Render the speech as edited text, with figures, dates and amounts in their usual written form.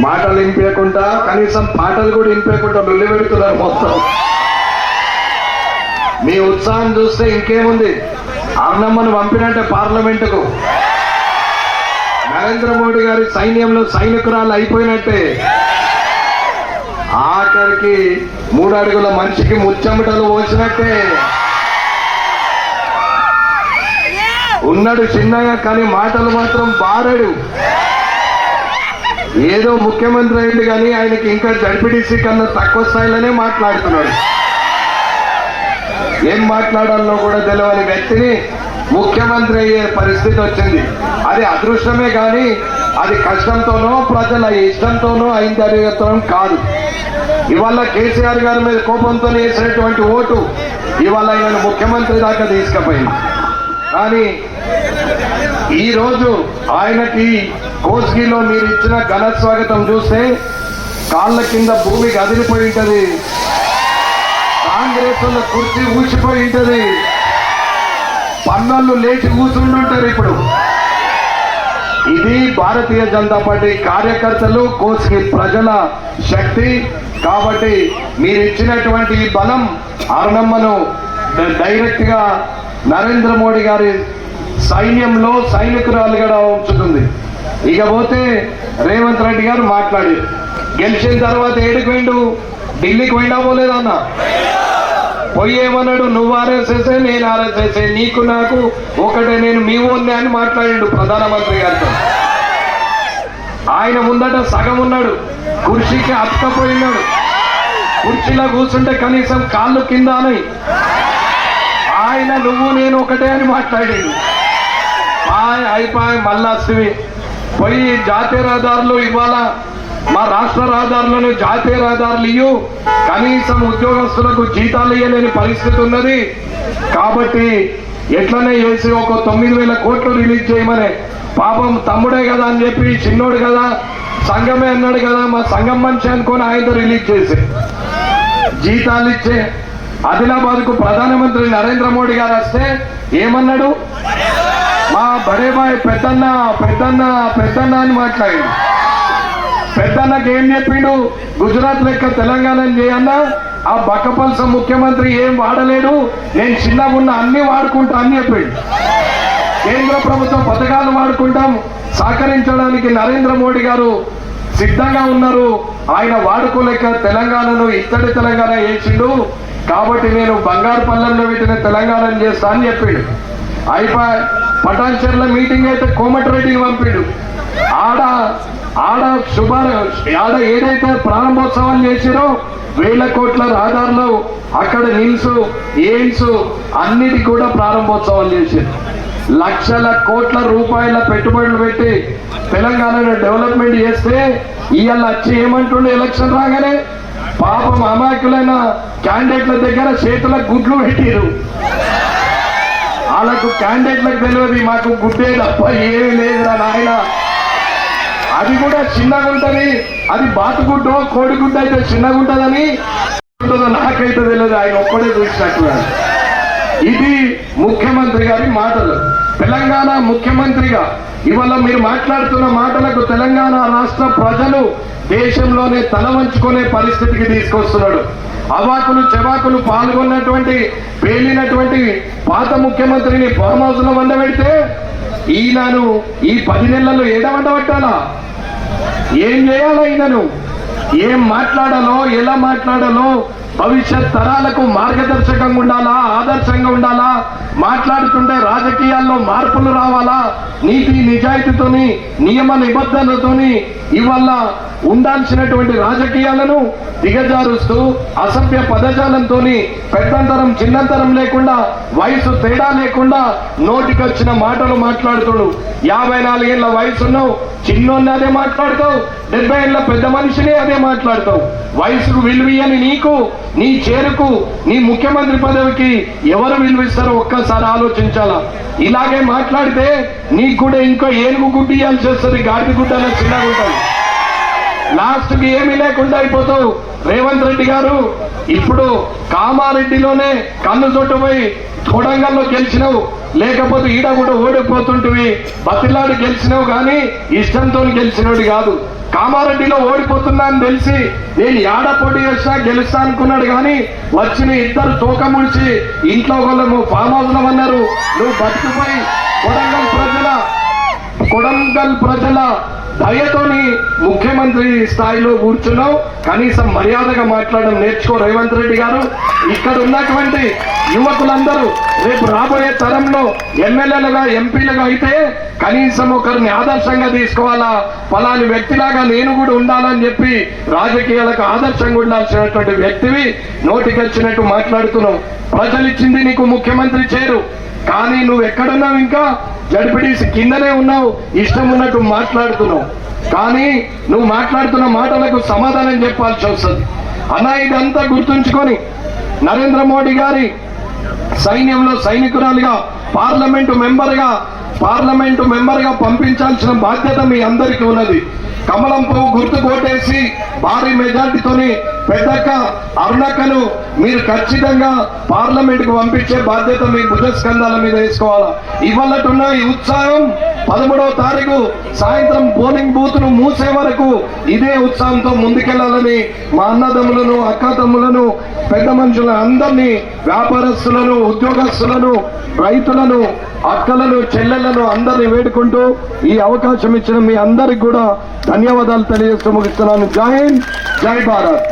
మాటలు వినిపించకుండా కనీసం పాటలు కూడా వినిపించకుండా లొల్లి పెడుతున్నారు మొత్తం. మీ ఉత్సాహం చూస్తే ఇంకేముంది, అర్ణమ్మను పంపినట్టే పార్లమెంటుకు, నరేంద్ర మోడీ గారి సైన్యంలో సైనికురాలు అయిపోయినట్టే, ఆఖరికి 3 అడుగుల మనిషికి ముచ్చమటలు పోసినట్టే ఉన్నాడు చిన్నగా. కానీ మాటలు మాత్రం బారాడు. ఏదో ముఖ్యమంత్రి అయింది కానీ ఆయనకి ఇంకా జడ్పీటీసీ కన్నా తక్కువ స్థాయిలోనే మాట్లాడుతున్నాడు. ఏం మాట్లాడాలో కూడా తెలియని వ్యక్తిని ముఖ్యమంత్రి అయ్యే పరిస్థితి వచ్చింది. అది అదృష్టమే కానీ అది కష్టంతోనో ప్రజల ఇష్టంతోనో అయిందనడం కాదు. ఇవాళ కేసీఆర్ గారి మీద కోపంతో వేసినటువంటి ఓటు ఇవాళ ఆయన ముఖ్యమంత్రి దాకా తీసుకుపోయింది. కానీ ఈరోజు ఆయనకి కోస్గిలో మీరు ఇచ్చిన ఘన స్వాగతం చూస్తే కాళ్ళ కింద భూమి కదిలిపోయి ఉంటుంది, కాంగ్రెస్ వాళ్ళ కుర్చీ ఊసిపోయి ఉంటుంది, పన్నోళ్ళు లేచి కూర్చుంటుంటారు. ఇప్పుడు ఇది భారతీయ జనతా పార్టీ కార్యకర్తలు, కోస్గి ప్రజల శక్తి. కాబట్టి మీరు ఇచ్చినటువంటి ఈ బలం అరుణమ్మను డైరెక్ట్ గా నరేంద్ర మోడీ గారి సైన్యంలో సైనికురాలుగా ఉంచుతుంది. ఇకపోతే రేవంత్ రెడ్డి గారు మాట్లాడారు. గెలిచిన తర్వాత ఏడికి పోయిండు? ఢిల్లీకి పోయినా పోలేదన్న? పోయేమన్నాడు, నువ్వు ఆర్ఎస్ఎస్ నేను ఆర్ఎస్ఎస్, నీకు నాకు ఒకటే, నేను మీ ఓన్నే అని మాట్లాడిండు ప్రధానమంత్రి గారితో. ఆయన ముందట సగం ఉన్నాడు, కుర్చీకి అతుకపోయినాడు. కుర్చీలో కూర్చుంటే కనీసం కాళ్ళు కింద అని ఆయన నువ్వు నేను ఒకటే అని మాట్లాడిండు. అయిపోయి మళ్ళా పోయి జాతీయ రహదారులు ఇవాళ మా రాష్ట్ర రహదారులను జాతీయ రహదారులు ఇయ్యు, కనీసం ఉద్యోగస్తులకు జీతాలు ఇయ్యలేని పరిస్థితి ఉన్నది. కాబట్టి ఎట్లనే చేసి ఒక 9,000 కోట్లు రిలీజ్ చేయమని, పాపం తమ్ముడే కదా అని చెప్పి, చిన్నోడు కదా సంఘమే అన్నాడు కదా, మా సంఘం మనిషి అనుకొని ఆయనతో రిలీజ్ చేసి జీతాలు ఇచ్చే ఆదిలాబాద్ కు ప్రధానమంత్రి నరేంద్ర మోడీ గారు వస్తే ఏమన్నాడు? మా బడేబాయ్ పెద్దన్న పెద్దన్న పెద్దన్న అని మాట్లాడిండు. పెద్దన్నకి ఏం చెప్పిండు? గుజరాత్ లెక్క తెలంగాణ చేయన్నా, ఆ బక్కపల్స ముఖ్యమంత్రి ఏం వాడలేడు, నేను చిన్నగా ఉన్న అన్ని వాడుకుంటా అని చెప్పిండు. కేంద్ర ప్రభుత్వ పథకాలు వాడుకుంటాం, సహకరించడానికి నరేంద్ర మోడీ గారు సిద్ధంగా ఉన్నారు. ఆయన వాడుకోలేక తెలంగాణను ఇత్తడి తెలంగాణ చేసిండు. కాబట్టి నేను బంగారు పల్లెంలో పెట్టిన తెలంగాణ చేస్తా అని చెప్పిండు. అయిపోయి పటాన్చెర్ల మీటింగ్ అయితే కోమటిరెడ్డికి పంపిండు. ఆడ ఏదైతే ప్రారంభోత్సవాలు చేసిరో 1,000 కోట్ల రహదారులు, అక్కడ నిమ్స్ ఎయిమ్స్ అన్నిటి కూడా ప్రారంభోత్సవాలు చేశారు. లక్షల కోట్ల రూపాయల పెట్టుబడులు పెట్టి తెలంగాణను డెవలప్మెంట్ చేస్తే ఇవాళ వచ్చి ఏమంటుండే ఎలక్షన్ రాగానే పాపం అమాయకులైన క్యాండిడేట్ల దగ్గర చేతులకు గుడ్లు పెట్టిరు. వాళ్ళకు క్యాండిడేట్లకు తెలియదు మాకు గుడ్డే తప్ప ఏమీ లేదురా నాయన, అది కూడా చిన్నగా ఉంటది, అది బాతుగుడ్డో కోడిగుడ్డ అయితే చిన్నగా ఉంటదని నాకైతే తెలియదు, ఆయన ఒక్కడే చూసినట్టుగా. ఇది ముఖ్యమంత్రి గారి మాటలు. తెలంగాణ ముఖ్యమంత్రిగా ఇవాళ మీరు మాట్లాడుతున్న మాటలకు తెలంగాణ రాష్ట్ర ప్రజలు దేశంలోనే తల వంచుకునే పరిస్థితికి తీసుకొస్తున్నాడు. అవాకులు చెవాకులు పాల్గొన్నటువంటి పేలినటువంటి పాత ముఖ్యమంత్రిని ఫామ్ హౌస్ లో వండబెడితే ఈయనను ఈ 10 నెలల్లో ఏడవండబట్టాలా? ఏం చేయాలా? ఈయనను ఏం మాట్లాడాలో, ఎలా మాట్లాడాలో, భవిష్యత్ తరాలకు మార్గదర్శకంగా ఉండాలా, ఆదర్శంగా ఉండాలా, మాట్లాడుతుంటే రాజకీయాల్లో మార్పులు రావాలా, నీతి నిజాయితీతోని నియమ నిబంధనలతోని ఇవాళ ఉండాల్సినటువంటి రాజకీయాలను దిగజారుస్తూ అసభ్య పదజాలంతో పెద్దంతరం చిన్నంతరం లేకుండా వయసు తేడా లేకుండా నోటికొచ్చిన మాటలు మాట్లాడుతాడు. 54 ఏళ్ల వయసున్నావు, చిన్నోన్ని అదే మాట్లాడతావు, 70 ఏళ్ల పెద్ద మనిషిని అదే మాట్లాడతావు. వయసుకు విలువని నీకు, నీ చేరుకు, నీ ముఖ్యమంత్రి పదవికి ఎవరు విలువిస్తారో ఒక్కసారి ఆలోచించాలా. ఇలాగే మాట్లాడితే నీకు కూడా ఇంకో ఏనుగు గుడ్డి ఇవ్వాల్సి వస్తుంది, గాడి గుడ్డలో చిన్నగా ఉంటుంది. లాస్ట్ కి ఏమీ లేకుండా అయిపోతావు. రేవంత్ రెడ్డి గారు ఇప్పుడు కామారెడ్డిలోనే కన్ను చుట్టుపోయి కొడంగల్లో గెలిచినావు, లేకపోతే ఈడ కూడా ఓడిపోతుంటివి, బతిలాడు గెలిచినావు కానీ ఇష్టంతో గెలిచినోడు కాదు. కామారెడ్డిలో ఓడిపోతున్నా అని తెలిసి నేను ఏడ పోటీ చేసినా గెలుస్తా అనుకున్నాడు, కానీ వచ్చిన ఇద్దరు తోక ముడిచి ఇంట్లో వాళ్ళము ఫామ్ హౌస్ లో అన్నారు. నువ్వు బతుకుపోయి కొడంగల్ ప్రజల దయతోని ముఖ్యమంత్రి స్థాయిలో కూర్చున్నావు. కనీసం మర్యాదగా మాట్లాడడం నేర్చుకో రేవంత్ రెడ్డి గారు. ఇక్కడ ఉన్నటువంటి యువకులందరూ రేపు రాబోయే తరంలో ఎమ్మెల్యేలుగా ఎంపీలుగా అయితే కనీసం ఒకరిని ఆదర్శంగా తీసుకోవాలా, ఫలాని వ్యక్తిలాగా నేను కూడా ఉండాలని చెప్పి రాజకీయాలకు ఆదర్శంగా ఉండాల్సినటువంటి వ్యక్తివి నోటికి వచ్చినట్టు మాట్లాడుతున్నావు. ప్రజలు ఇచ్చింది నీకు ముఖ్యమంత్రి చేరు, కానీ నువ్వు ఎక్కడున్నావు? ఇంకా జడ్పీటీసీ కిందనే ఉన్నావు, ఇష్టం ఉన్నట్టు మాట్లాడుతున్నావు. కానీ నువ్వు మాట్లాడుతున్న మాటలకు సమాధానం చెప్పాల్సి వస్తుంది. అన్నా ఇదంతా గుర్తుంచుకొని నరేంద్ర మోడీ గారి సైన్యంలో సైనికురాలుగా పార్లమెంటు మెంబర్గా పంపించాల్సిన బాధ్యత మీ అందరికీ ఉన్నది. కమలం పువ్వు గుర్తు కోటేసి భారీ మెజార్టీతోని పెద్దక్క అరుణక్కను మీరు ఖచ్చితంగా పార్లమెంట్ కు పంపించే బాధ్యత మీ భుజస్కంధాల మీద వేసుకోవాలా. ఇవాళటున్న ఈ ఉత్సాహం 13వ తారీఖు సాయంత్రం పోలింగ్ బూత్ ను మూసే వరకు ఇదే ఉత్సాహంతో ముందుకెళ్లాలని మా అన్నదమ్ములను, అక్కతమ్ములను, పెద్ద మనుషులను అందరినీ, వ్యాపారస్తులను, ఉద్యోగస్తులను, రైతులను, అక్కలను, చెల్లెలను అందరినీ వేడుకుంటూ ఈ అవకాశం ఇచ్చిన మీ అందరికి కూడా ధన్యవాదాలు తెలియజేస్తూ ముగిస్తున్నాను. జై హింద్, జై భారత్.